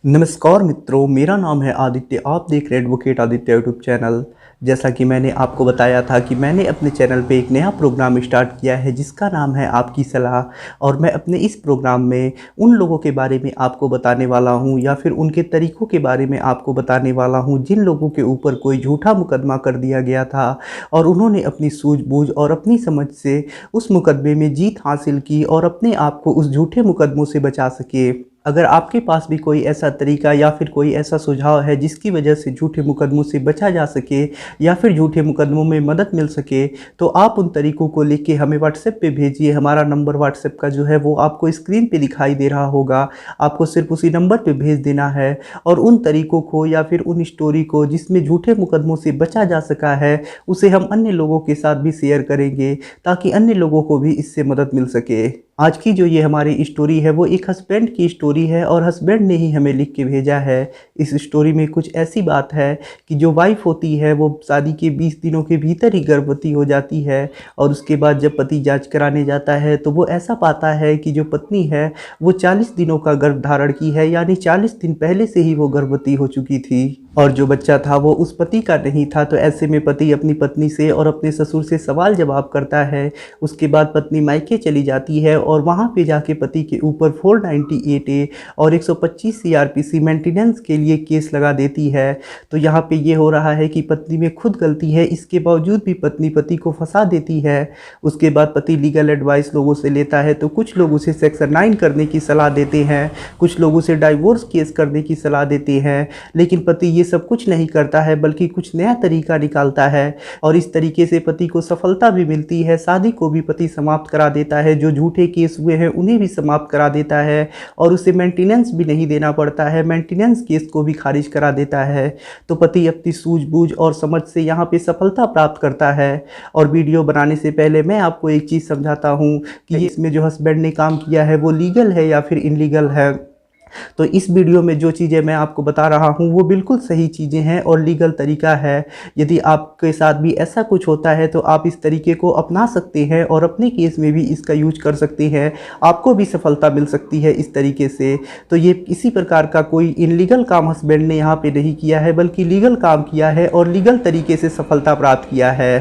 नमस्कार मित्रों, मेरा नाम है आदित्य। आप देख रहे हैं एडवोकेट आदित्य यूट्यूब चैनल। जैसा कि मैंने आपको बताया था कि मैंने अपने चैनल पे एक नया प्रोग्राम स्टार्ट किया है जिसका नाम है आपकी सलाह। और मैं अपने इस प्रोग्राम में उन लोगों के बारे में आपको बताने वाला हूं या फिर उनके तरीक़ों के बारे में आपको बताने वाला हूं जिन लोगों के ऊपर कोई झूठा मुकदमा कर दिया गया था और उन्होंने अपनी सूझबूझ और अपनी समझ से उस मुकदमे में जीत हासिल की और अपने आप को उस झूठे मुकदमों से बचा सके। अगर आपके पास भी कोई ऐसा तरीका या फिर कोई ऐसा सुझाव है जिसकी वजह से झूठे मुकदमों से बचा जा सके या फिर झूठे मुकदमों में मदद मिल सके, तो आप उन तरीकों को लिख के हमें व्हाट्सएप पे भेजिए। हमारा नंबर व्हाट्सएप का जो है वो आपको स्क्रीन पे दिखाई दे रहा होगा। आपको सिर्फ उसी नंबर पे भेज देना है और उन तरीकों को या फिर उन स्टोरी को जिसमें झूठे मुकदमों से बचा जा सका है उसे हम अन्य लोगों के साथ भी शेयर करेंगे ताकि अन्य लोगों को भी इससे मदद मिल सके। आज की जो ये हमारी स्टोरी है वो एक हस्बैंड की स्टोरी है और हस्बैंड ने ही हमें लिख के भेजा है। इस स्टोरी में कुछ ऐसी बात है कि जो वाइफ होती है वो शादी के 20 दिनों के भीतर ही गर्भवती हो जाती है और उसके बाद जब पति जांच कराने जाता है तो वो ऐसा पाता है कि जो पत्नी है वो 40 दिनों का गर्भ धारण की है, यानी 40 दिन पहले से ही वो गर्भवती हो चुकी थी और जो बच्चा था वो उस पति का नहीं था। तो ऐसे में पति अपनी पत्नी से और अपने ससुर से सवाल जवाब करता है। उसके बाद पत्नी मायके चली जाती है और वहाँ पे जाके पति के ऊपर 498 ए और 125 सीआरपीसी मेंटेनेंस के लिए केस लगा देती है। तो यहाँ पे ये हो रहा है कि पत्नी में खुद गलती है, इसके बावजूद भी पत्नी पति को फंसा देती है। उसके बाद पति लीगल एडवाइस लोगों से लेता है, तो कुछ लोग उसे सेक्शन 9 करने की सलाह देते हैं, कुछ लोग उसे डाइवोर्स केस करने की सलाह देते हैं, लेकिन पति ये सब कुछ नहीं करता है बल्कि कुछ नया तरीका निकालता है और इस तरीके से पति को सफलता भी मिलती है। शादी को भी पति समाप्त करा देता है, जो झूठे केस हुए हैं उन्हें भी समाप्त करा देता है और उसे मेंटेनेंस भी नहीं देना पड़ता है, मेंटेनेंस केस को भी खारिज करा देता है। तो पति अपनी सूझबूझ और समझ से यहाँ पे सफलता प्राप्त करता है। और वीडियो बनाने से पहले मैं आपको एक चीज़ समझाता हूँ कि इसमें जो हस्बैंड ने काम किया है वो लीगल है या फिर इनलीगल है। तो इस वीडियो में जो चीज़ें मैं आपको बता रहा हूँ वो बिल्कुल सही चीज़ें हैं और लीगल तरीका है। यदि आपके साथ भी ऐसा कुछ होता है तो आप इस तरीके को अपना सकते हैं और अपने केस में भी इसका यूज कर सकते हैं, आपको भी सफलता मिल सकती है इस तरीके से। तो ये किसी प्रकार का कोई इनलीगल काम हस्बैंड ने यहाँ पे नहीं किया है बल्कि लीगल काम किया है और लीगल तरीके से सफलता प्राप्त किया है।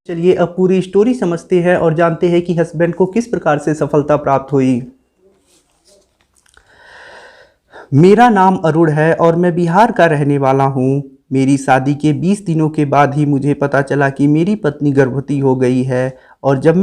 चलिए अब पूरी स्टोरी समझते हैं और जानते हैं कि हस्बैंड को किस प्रकार से सफलता प्राप्त हुई। मेरा नाम अरुण है और मैं बिहार का रहने वाला हूँ। मेरी शादी के 20 दिनों के बाद ही मुझे पता चला कि मेरी पत्नी गर्भवती हो गई है और जब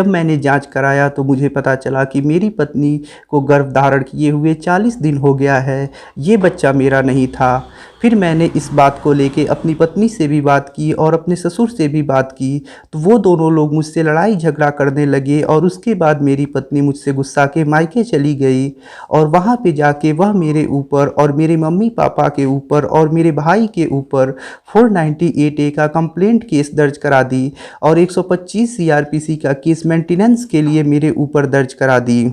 मैंने जांच कराया तो मुझे पता चला कि मेरी पत्नी को गर्भ धारण किए हुए 40 दिन हो गया है। ये बच्चा मेरा नहीं था। फिर मैंने इस बात को लेके अपनी पत्नी से भी बात की और अपने ससुर से भी बात की, तो वो दोनों लोग मुझसे लड़ाई झगड़ा करने लगे और उसके बाद मेरी पत्नी मुझसे गुस्सा के मायके चली गई और वहाँ पे जाके वह मेरे ऊपर और मेरे मम्मी पापा के ऊपर और मेरे भाई के ऊपर 498 ए का कंप्लेंट केस दर्ज करा दी और 125 सीआरपीसी का केस मेंटेनेंस के लिए मेरे ऊपर दर्ज करा दी।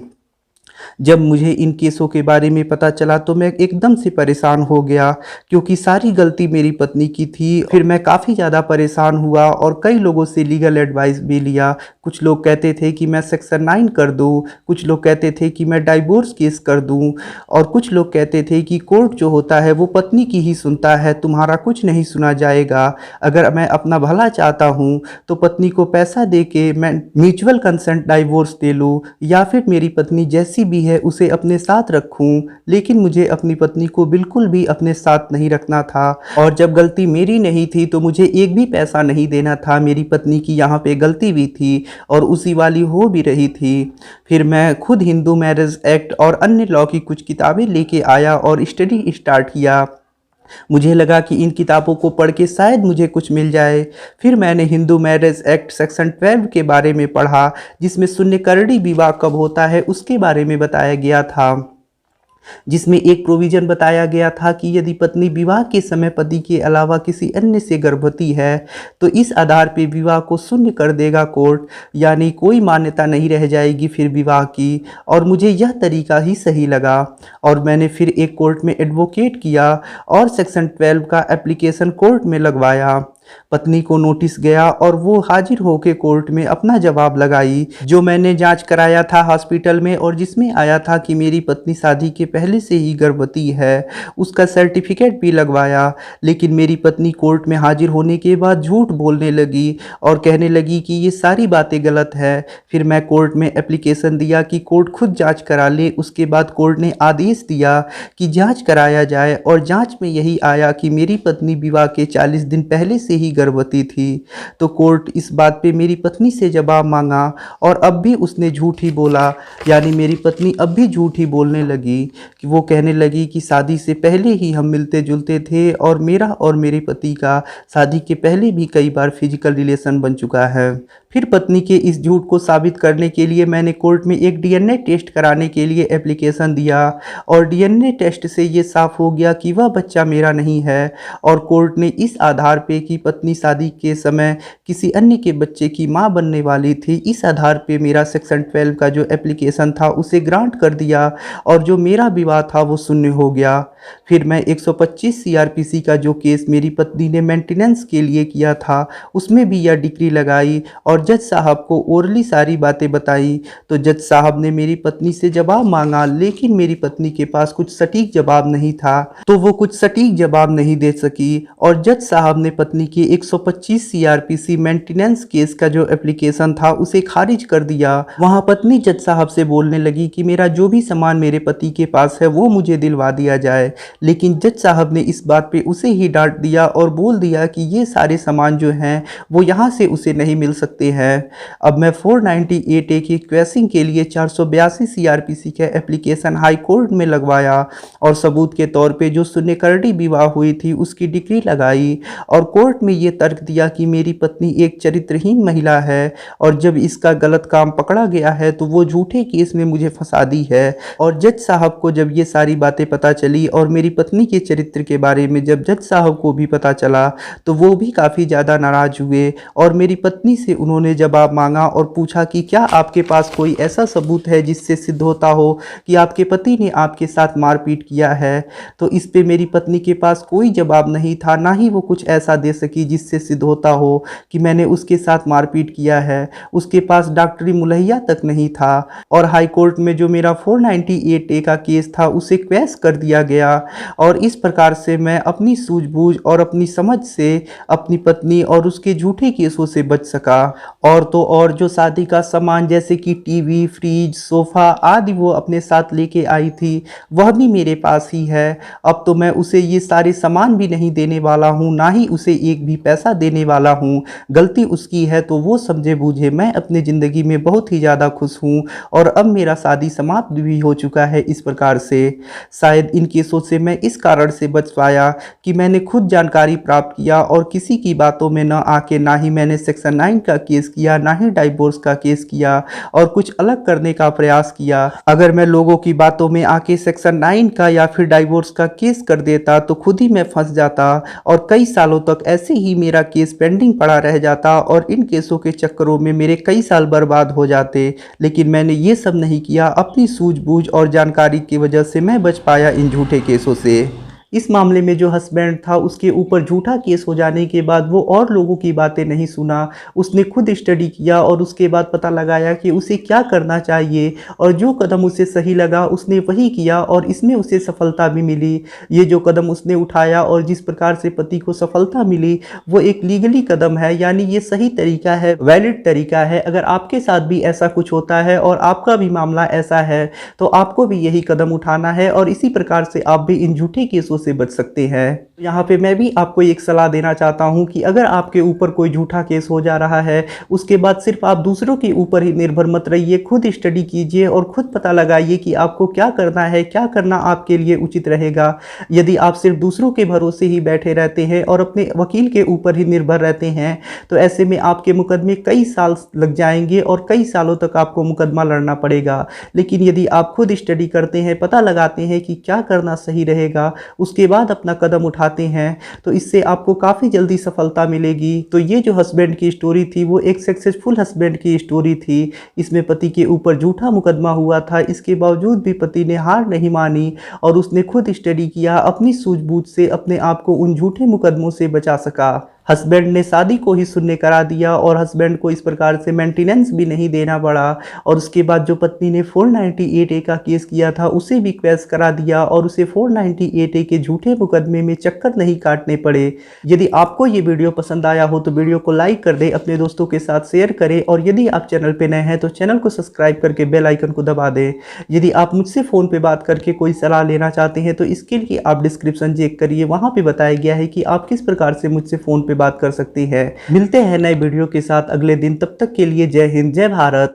जब मुझे इन केसों के बारे में पता चला तो मैं एकदम से परेशान हो गया क्योंकि सारी गलती मेरी पत्नी की थी। फिर मैं काफ़ी ज़्यादा परेशान हुआ और कई लोगों से लीगल एडवाइस भी लिया। कुछ लोग कहते थे कि मैं सेक्शन 9 कर दूं, कुछ लोग कहते थे कि मैं डाइवोर्स केस कर दूं और कुछ लोग कहते थे कि कोर्ट जो होता है वो पत्नी की ही सुनता है, तुम्हारा कुछ नहीं सुना जाएगा। अगर मैं अपना भला चाहता हूँ तो पत्नी को पैसा दे के मैं म्यूचुअल कंसेंट डाइवोर्स दे लूँ या फिर मेरी पत्नी जैसी भी है उसे अपने साथ रखूं। लेकिन मुझे अपनी पत्नी को बिल्कुल भी अपने साथ नहीं रखना था और जब गलती मेरी नहीं थी तो मुझे एक भी पैसा नहीं देना था। मेरी पत्नी की यहाँ पे गलती भी थी और उसी वाली हो भी रही थी। फिर मैं खुद हिंदू मैरिज एक्ट और अन्य लॉ की कुछ किताबें लेके आया और स्टडी स्टार्ट किया। मुझे लगा कि इन किताबों को पढ़ के शायद मुझे कुछ मिल जाए। फिर मैंने हिंदू मैरिज एक्ट सेक्शन 12 के बारे में पढ़ा जिसमें शून्यकर्णी विवाह कब होता है उसके बारे में बताया गया था, जिसमें एक प्रोविज़न बताया गया था कि यदि पत्नी विवाह के समय पति के अलावा किसी अन्य से गर्भवती है तो इस आधार पर विवाह को शून्य कर देगा कोर्ट, यानी कोई मान्यता नहीं रह जाएगी फिर विवाह की। और मुझे यह तरीका ही सही लगा और मैंने फिर एक कोर्ट में एडवोकेट किया और सेक्शन 12 का एप्लीकेशन कोर्ट में लगवाया। पत्नी को नोटिस गया और वो हाजिर होकर कोर्ट में अपना जवाब लगाई। जो मैंने जांच कराया था हॉस्पिटल में और जिसमें आया था कि मेरी पत्नी शादी के पहले से ही गर्भवती है, उसका सर्टिफिकेट भी लगवाया। लेकिन मेरी पत्नी कोर्ट में हाजिर होने के बाद झूठ बोलने लगी और कहने लगी कि ये सारी बातें गलत है। फिर मैं कोर्ट में एप्लीकेशन दिया कि कोर्ट खुद जांच करा ले। उसके बाद कोर्ट ने आदेश दिया कि जांच कराया जाए और जांच में यही आया कि मेरी पत्नी विवाह के 40 दिन पहले से ही गर्भवती थी। तो कोर्ट इस बात पे मेरी पत्नी से जवाब मांगा और अब भी उसने झूठ ही बोला, यानी मेरी पत्नी अब भी झूठ ही बोलने लगी कि वो कहने लगी कि शादी से पहले ही हम मिलते जुलते थे और मेरा और मेरे पति का शादी के पहले भी कई बार फिजिकल रिलेशन बन चुका है। फिर पत्नी के इस झूठ को साबित करने के लिए मैंने कोर्ट में एक डीएनए टेस्ट कराने के लिए एप्लीकेशन दिया और डीएनए टेस्ट से ये साफ हो गया कि वह बच्चा मेरा नहीं है। और कोर्ट ने इस आधार पे कि पत्नी शादी के समय किसी अन्य के बच्चे की मां बनने वाली थी, इस आधार पे मेरा सेक्शन 12 का जो एप्लीकेशन था उसे ग्रांट कर दिया और जो मेरा विवाह था वो शून्य हो गया। फिर मैं 125 सीआरपीसी का जो केस मेरी पत्नी ने मेंटेनेंस के लिए किया था उसमें भी यह डिग्री लगाई और जज साहब को ओरली सारी बातें बताई। तो जज साहब ने मेरी पत्नी से जवाब मांगा, लेकिन मेरी पत्नी के पास कुछ सटीक जवाब नहीं था, तो वो कुछ सटीक जवाब नहीं दे सकी और जज साहब ने पत्नी के 125 सीआरपीसी मेंटेनेंस केस का जो एप्लीकेशन था उसे खारिज कर दिया। वहां पत्नी जज साहब से बोलने लगी कि मेरा जो भी सामान मेरे पति के पास है वो मुझे दिलवा दिया जाए, लेकिन जज साहब ने इस बात पे उसे ही डांट दिया और बोल दिया कि ये सारे सामान जो हैं वो यहाँ से उसे नहीं मिल सकते हैं। अब मैं 498A की क्वेसिंग के लिए 482 सीआरपीसी का एप्लीकेशन हाई कोर्ट में लगवाया और सबूत के तौर पे जो शून्यकर्णी विवाह हुई थी उसकी डिग्री लगाई और कोर्ट में ये तर्क दिया कि मेरी पत्नी एक चरित्रहीन महिला है और जब इसका गलत काम पकड़ा गया है तो वो झूठे केस में मुझे फंसा दी है। और जज साहब को जब ये सारी बातें पता चली और मेरी पत्नी के चरित्र के बारे में जब जज साहब को भी पता चला तो वो भी काफ़ी ज़्यादा नाराज हुए और मेरी पत्नी से उन्होंने जवाब मांगा और पूछा कि क्या आपके पास कोई ऐसा सबूत है जिससे सिद्ध होता हो कि आपके पति ने आपके साथ मारपीट किया है। तो इस पे मेरी पत्नी के पास कोई जवाब नहीं था, ना ही वो कुछ ऐसा दे सकी जिससे सिद्ध होता हो कि मैंने उसके साथ मारपीट किया है। उसके पास डॉक्टरी मुहैया तक नहीं था और हाई कोर्ट में जो मेरा 498A का केस था उसे क्वैश कर दिया गया और इस प्रकार से मैं अपनी सूझबूझ और अपनी समझ से अपनी पत्नी और उसके झूठे केसों से बच सका। और तो और जो शादी का सामान जैसे कि टीवी, फ्रिज, सोफा आदि वो अपने साथ लेके आई थी वह भी मेरे पास ही है। अब तो मैं उसे ये सारे सामान भी नहीं देने वाला हूँ, ना ही उसे एक भी पैसा देने वाला हूँ। गलती उसकी है तो वो समझे बूझे। मैं अपनी ज़िंदगी में बहुत ही ज़्यादा खुश हूँ और अब मेरा शादी समाप्त भी हो चुका है। इस प्रकार से शायद इन केसों से मैं इस कारण से बच पाया कि मैंने खुद जानकारी प्राप्त किया और किसी की बातों में न आके ना ही मैंने सेक्शन 9 का केस किया, ना ही डाइवोर्स का केस किया और कुछ अलग करने का प्रयास किया। अगर मैं लोगों की बातों में आके सेक्शन 9 का या फिर डाइवोर्स का केस कर देता तो खुद ही मैं फंस जाता और कई सालों तक ऐसे ही मेरा केस पेंडिंग पड़ा रह जाता और इन केसों के चक्करों में मेरे कई साल बर्बाद हो जाते। लेकिन मैंने ये सब नहीं किया। अपनी सूझबूझ और जानकारी की वजह से मैं बच पाया इन झूठे केसों से। इस मामले में जो हस्बैंड था उसके ऊपर झूठा केस हो जाने के बाद वो और लोगों की बातें नहीं सुना, उसने खुद स्टडी किया और उसके बाद पता लगाया कि उसे क्या करना चाहिए और जो कदम उसे सही लगा उसने वही किया और इसमें उसे सफलता भी मिली। ये जो कदम उसने उठाया और जिस प्रकार से पति को सफलता मिली वो एक लीगली कदम है, यानी ये सही तरीका है, वैलिड तरीका है। अगर आपके साथ भी ऐसा कुछ होता है और आपका भी मामला ऐसा है तो आपको भी यही कदम उठाना है और इसी प्रकार से आप भी इन झूठे केसों से बच सकते हैं। यहाँ पे मैं भी आपको एक सलाह देना चाहता हूँ कि अगर आपके ऊपर कोई झूठा केस हो जा रहा है उसके बाद सिर्फ आप दूसरों के ऊपर ही निर्भर मत रहिए, खुद स्टडी कीजिए और खुद पता लगाइए कि आपको क्या करना है, क्या करना आपके लिए उचित रहेगा। यदि आप सिर्फ दूसरों के भरोसे ही बैठे रहते हैं और अपने वकील के ऊपर ही निर्भर रहते हैं तो ऐसे में आपके मुकदमे कई साल लग जाएंगे और कई सालों तक आपको मुकदमा लड़ना पड़ेगा। लेकिन यदि आप खुद स्टडी करते हैं, पता लगाते हैं कि क्या करना सही रहेगा, उसके बाद अपना कदम उठाते हैं तो इससे आपको काफ़ी जल्दी सफलता मिलेगी। तो ये जो हस्बैंड की स्टोरी थी वो एक सक्सेसफुल हस्बैंड की स्टोरी थी। इसमें पति के ऊपर झूठा मुकदमा हुआ था, इसके बावजूद भी पति ने हार नहीं मानी और उसने खुद स्टडी किया, अपनी सूझबूझ से अपने आप को उन झूठे मुकदमों से बचा सका। हस्बैंड ने शादी को ही शून्य करा दिया और हस्बैंड को इस प्रकार से मेंटेनेंस भी नहीं देना पड़ा। और उसके बाद जो पत्नी ने 498A का केस किया था उसे भी क्वैश करा दिया और उसे 498A के झूठे मुकदमे में चक्कर नहीं काटने पड़े। यदि आपको ये वीडियो पसंद आया हो तो वीडियो को लाइक कर दें, अपने दोस्तों के साथ शेयर करें और यदि आप चैनल पे नए हैं तो चैनल को सब्सक्राइब करके बेल आइकन को दबा दें। यदि आप मुझसे फ़ोन पे बात करके कोई सलाह लेना चाहते हैं तो इसके लिए आप डिस्क्रिप्शन चेक करिए, वहाँ पे बताया गया है कि आप किस प्रकार से मुझसे फ़ोन पे बात कर सकती हैं। मिलते हैं नए वीडियो के साथ अगले दिन, तब तक के लिए जय हिंद, जय भारत।